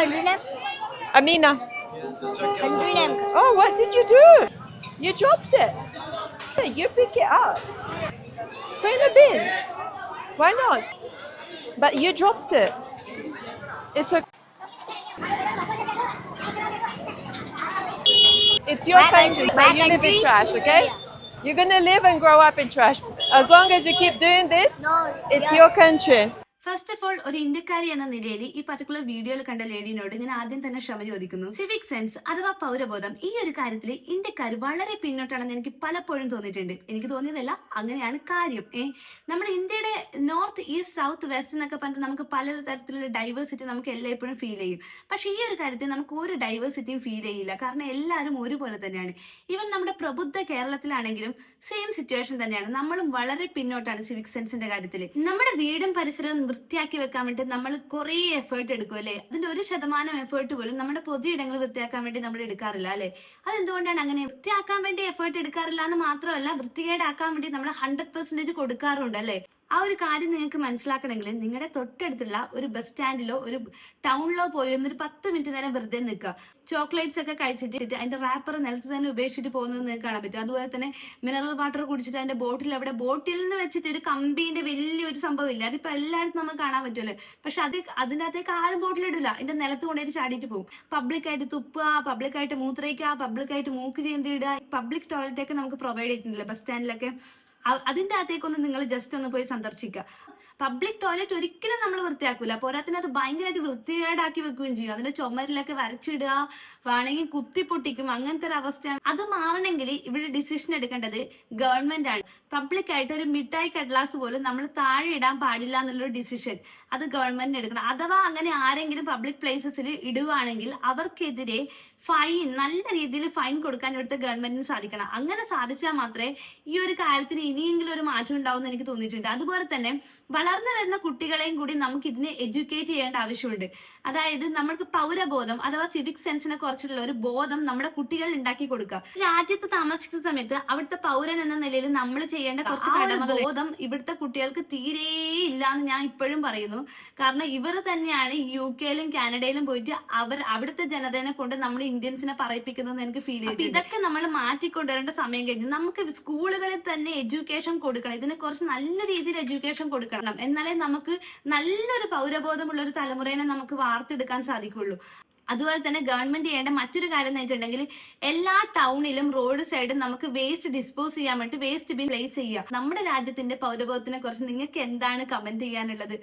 country name? Amina. Country name. Oh, what did you do? You dropped it. You pick it up. Put in the bin. Why not? But you dropped it. It's a. It's your My country, so my you live in country, trash, okay? India. You're gonna live and grow up in trash. As long as you keep doing this, No, it's yes. your country. First of all ഒരു ഇന്ത്യക്കാരി എന്ന നിലയിൽ ഈ particular വീഡിയോയിൽ കണ്ട ലേഡിനോട് ഞാൻ ആദ്യം തന്നെ ക്ഷമ ചോദിക്കുന്നു. സിവിക് സെൻസ് അഥവാ പൗരബോധം ഈ ഒരു കാര്യത്തിൽ ഇന്ത്യക്കാർ വളരെ പിന്നോട്ടാണെന്ന് എനിക്ക് പലപ്പോഴും തോന്നിയിട്ടുണ്ട്. എനിക്ക് തോന്നിയതല്ല, അങ്ങനെയാണ് കാര്യം. നമ്മുടെ ഇന്ത്യയുടെ നോർത്ത് ഈസ്റ്റ് സൗത്ത് വെസ്റ്റ് എന്നൊക്കെ പറഞ്ഞിട്ട് നമുക്ക് പല തരത്തിലുള്ള ഡൈവേഴ്സിറ്റി നമുക്ക് എല്ലായ്പ്പോഴും ഫീൽ ചെയ്യും. പക്ഷെ ഈ ഒരു കാര്യത്തിൽ നമുക്ക് ഒരു ഡൈവേഴ്സിറ്റിയും ഫീൽ ചെയ്യില്ല. കാരണം എല്ലാവരും ഒരുപോലെ തന്നെയാണ്. ഈവൻ നമ്മുടെ പ്രബുദ്ധ കേരളത്തിലാണെങ്കിലും സെയിം സിറ്റുവേഷൻ തന്നെയാണ്. നമ്മളും വളരെ പിന്നോട്ടാണ് സിവിക് സെൻസിന്റെ കാര്യത്തിൽ. നമ്മുടെ വീടും പരിസരവും വൃത്തിയാക്കി വെക്കാൻ വേണ്ടി നമ്മൾ കുറെ എഫേർട്ട് എടുക്കും അല്ലെ. അതിന്റെ 1% എഫേർട്ട് പോലും നമ്മുടെ പൊതുയിടങ്ങൾ വൃത്തിയാക്കാൻ വേണ്ടി നമ്മൾ എടുക്കാറില്ല അല്ലെ. അതെന്തുകൊണ്ടാണ് അങ്ങനെ? വൃത്തിയാക്കാൻ വേണ്ടി എഫേർട്ട് എടുക്കാറില്ല എന്ന് മാത്രമല്ല, വൃത്തികേടാക്കാൻ വേണ്ടി നമ്മൾ 100% കൊടുക്കാറുണ്ട് അല്ലെ. ആ ഒരു കാര്യം നിങ്ങൾക്ക് മനസ്സിലാക്കണമെങ്കിൽ നിങ്ങളുടെ തൊട്ടടുത്തുള്ള ഒരു ബസ് സ്റ്റാൻഡിലോ ഒരു ടൗണിലോ പോയി ഒന്നൊരു 10 മിനിറ്റ് നേരം വെറുതെ നിൽക്കുക. ചോക്ലേറ്റ്സ് ഒക്കെ കഴിച്ചിട്ട് അതിന്റെ റാപ്പർ നിലത്ത് തന്നെ ഉപേക്ഷിച്ചിട്ട് പോകുന്നത് നിങ്ങൾക്ക് കാണാൻ പറ്റും. അതുപോലെ തന്നെ മിനറൽ വാട്ടർ കുടിച്ചിട്ട് അതിന്റെ ബോട്ടിൽ നിന്ന് വെച്ചിട്ട് ഒരു കമ്പീന്റെ വലിയൊരു സംഭവം ഇല്ല. അതിപ്പോ എല്ലായിടത്തും നമുക്ക് കാണാൻ പറ്റുമല്ലോ. പക്ഷെ അതിൻ്റെ അകത്തേക്ക് ആരും ബോട്ടിൽ ഇടില്ല. അതിന്റെ നിലത്ത് കൊണ്ടുപോയിട്ട് ചാടിയിട്ട് പോകും. പബ്ലിക്കായിട്ട് തുപ്പുക, പബ്ലിക്കായിട്ട് മൂത്രയിക്കുക, പബ്ലിക്കായിട്ട് മൂക്ക് ചീന്തി ഇടുക. പബ്ലിക് ടോയ്ലറ്റ് ഒക്കെ നമുക്ക് പ്രൊവൈഡ് ചെയ്തിട്ടുണ്ടല്ലോ ബസ് സ്റ്റാൻഡിലൊക്കെ. അതിന്റെ അകത്തേക്കൊന്ന് നിങ്ങൾ ജസ്റ്റ് ഒന്ന് പോയി സന്ദർശിക്കുക. പബ്ലിക് ടോയ്ലറ്റ് ഒരിക്കലും നമ്മൾ വൃത്തിയാക്കൂല. പോരാത്തിന് അത് ഭയങ്കരമായിട്ട് വൃത്തികേടാക്കി വെക്കുകയും ചെയ്യും. അതിന്റെ ചുമരിലൊക്കെ വരച്ചിടുക, വേണമെങ്കിൽ കുത്തിപ്പൊട്ടിക്കും. അങ്ങനത്തെ ഒരു അവസ്ഥയാണ്. അത് മാറണമെങ്കിൽ ഇവിടെ ഡിസിഷൻ എടുക്കേണ്ടത് ഗവൺമെന്റ് ആണ്. പബ്ലിക് ആയിട്ട് ഒരു മിഠായി കടലാസ് പോലും നമ്മൾ താഴെ ഇടാൻ പാടില്ല എന്നുള്ളൊരു ഡിസിഷൻ അത് ഗവൺമെന്റിന് എടുക്കണം. അഥവാ അങ്ങനെ ആരെങ്കിലും പബ്ലിക് പ്ലേസസിൽ ഇടുകയാണെങ്കിൽ അവർക്കെതിരെ ഫൈൻ, നല്ല രീതിയിൽ ഫൈൻ കൊടുക്കാൻ ഇവിടുത്തെ ഗവൺമെന്റിന് സാധിക്കണം. അങ്ങനെ സാധിച്ചാൽ മാത്രമേ ഈ ഒരു കാര്യത്തിന് ഇനിയെങ്കിലും ഒരു മാറ്റം ഉണ്ടാവുമെന്ന് എനിക്ക് തോന്നിയിട്ടുണ്ട്. അതുപോലെ തന്നെ വളർന്നു വരുന്ന കുട്ടികളെയും കൂടി നമുക്ക് ഇതിനെ എഡ്യൂക്കേറ്റ് ചെയ്യേണ്ട ആവശ്യമുണ്ട്. അതായത് നമ്മൾക്ക് പൗരബോധം അഥവാ സിവിക് സെൻസിനെ കുറിച്ചുള്ള ഒരു ബോധം നമ്മുടെ കുട്ടികളിൽ ഉണ്ടാക്കി കൊടുക്കുക. രാജ്യത്ത് താമസിക്കുന്ന സമയത്ത് അവിടുത്തെ പൗരൻ എന്ന നിലയിൽ നമ്മൾ ചെയ്യേണ്ട കുറച്ച് ബോധം ഇവിടുത്തെ കുട്ടികൾക്ക് തീരെ ഇല്ല എന്ന് ഞാൻ ഇപ്പോഴും പറയുന്നു. കാരണം ഇവർ തന്നെയാണ് UK-ലും കാനഡയിലും പോയിട്ട് അവിടുത്തെ ജനതയെ കൊണ്ട് നമ്മൾ ഇന്ത്യൻസിനെ പറയിപ്പിക്കുന്നത് എനിക്ക് ഫീൽ ചെയ്തു. ഇതൊക്കെ നമ്മൾ മാറ്റിക്കൊണ്ടുവരേണ്ട സമയം കഴിഞ്ഞു. നമുക്ക് സ്കൂളുകളിൽ തന്നെ എഡ്യൂക്കേഷൻ കൊടുക്കണം. ഇതിനെ കുറിച്ച് നല്ല രീതിയിൽ എഡ്യൂക്കേഷൻ കൊടുക്കണം. എന്നാലേ നമുക്ക് നല്ലൊരു പൗരബോധമുള്ള ഒരു തലമുറയെ നമുക്ക് വാർത്തെടുക്കാൻ സാധിക്കുള്ളൂ. അതുപോലെ തന്നെ ഗവൺമെന്റ് ചെയ്യേണ്ട മറ്റൊരു കാര്യം എന്ന് വെച്ചിട്ടുണ്ടെങ്കിൽ എല്ലാ ടൗണിലും റോഡ് സൈഡും നമുക്ക് വേസ്റ്റ് ഡിസ്പോസ് ചെയ്യാൻ വേണ്ടി വേസ്റ്റ് ബിൻ പ്ലേസ് ചെയ്യുക. നമ്മുടെ രാജ്യത്തിന്റെ പൗരബോധത്തിനെ കുറിച്ച് നിങ്ങൾക്ക് എന്താണ് കമന്റ് ചെയ്യാനുള്ളത്?